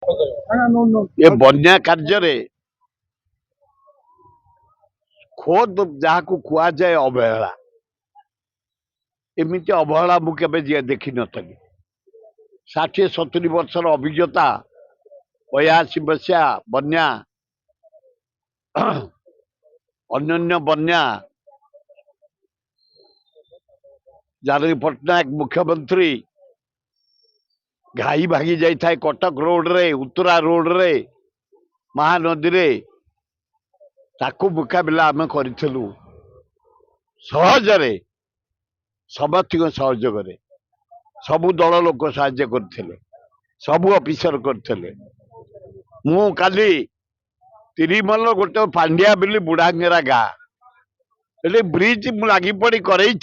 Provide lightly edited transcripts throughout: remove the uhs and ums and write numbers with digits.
ये बन्या कार्य खोद जहाँ को जाए अवहेला एमती अवहेला मुझे देखी नी 60-70 वर्षर अभिज्ञता 82 मसीहा बन्या अन्य बन्या जानकी पट्टनायक मुख्यमंत्री घाई भागी जाए कटक रोड रे उत्तरा रोड रे महानदी रे ताकू मुकाबिला आम करूँ सहजरे समस्त सहयोग सबु दल लोक साहाय्य करते सबु ऑफिसर करते मु काली तिरिमल गोटे पांड्या बिली बुढ़ांगेरा गाँ ब्रिज लगी पड़ी करई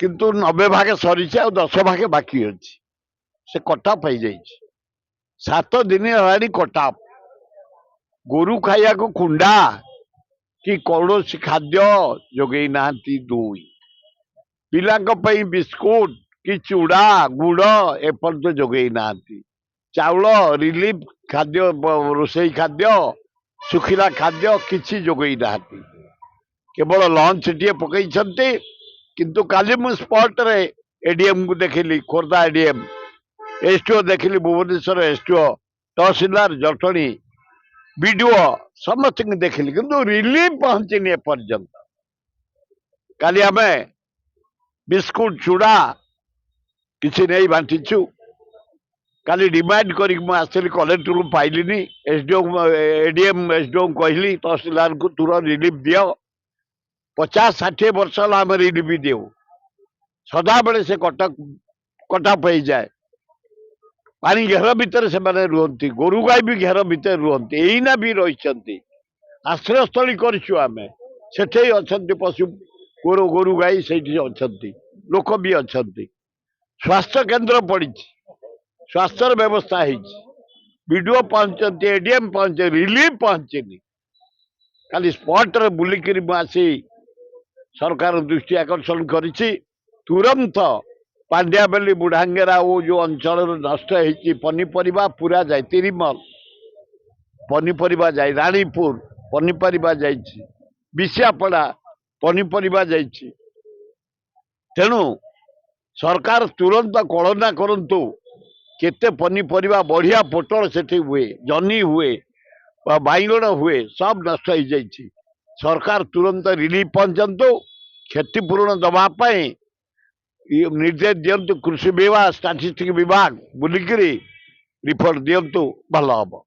किंतु 90 भाग सरी 10 भाग बाकी अच्छी से कटाप हो जाए 7 दिन है कटाप गोरु खाया को कुंडा कि कौन खाद्य जोगे ना दुई पिला बिस्कुट कि चूड़ा गुड़ एपर्त जोगे ना चाउल रिलीफ खाद्य रोसई खाद्य सुखिला खाद्य किसी जोगे ना केवल लंच टे पकई किंतु काली मु स्पॉट रे एडीएम को देखिली खोर्धा एडीएम एसटीओ देखिली भुवनेश्वर एसटीओ तहसीलदार जटणी बीडीओ समस्त देखिली किंतु रिलीफ पहुंचनी एपर्यंत काली आम बिस्कुट चूड़ा किसी नहीं बांटीचु काली डिमांड कर आसली कलेक्टर को पाइलिनी एसडीओ एडीएम एसडीओ कहली तहसीलदार को तुरंत रिलीफ दियो 50-60 वर्ष आम रिलीफ देव सदा बेले से कटाप हो जाए पानी घेर भितर से रुहती गोरु गाई भी घेर भितर रुहती एना भी रही आश्रयस्थली करें अच्छा पशु गोरु गाई से अच्छा लोक भी अच्छा स्वास्थ्य केन्द्र पड़ी स्वास्थ्य व्यवस्था वीडियो पहुंचती एडीएम पहुंचे रिलीफ पहुंचनी खाली स्पॉट रे बुलिकी आसी सरकार दृष्टि आकर्षण करिछि तुरंत पांड्याबेली बुढ़ांगेरा वो जो अंचल नष्ट होती पनीपरिया पूरा जाए तिरिमल पनीपरिया जाए रानीपुर पनीपरिया जाइछि विषापड़ा पनीपरिया जाइछि तेणु सरकार तुरंत कल्पना करंतु केते पनीपरिया बढ़िया पोटल सेठी हुए जनी हुए बैगण हुए सब नष्ट हो जाइछि सरकार तुरंत रिलीफ पहुंचतु क्षतिपूरण दवाई निर्देश दिंतु कृषि विभाग स्टाटिस्टिक्स विभाग बुलिकी रिपोर्ट दिंतु भल हम।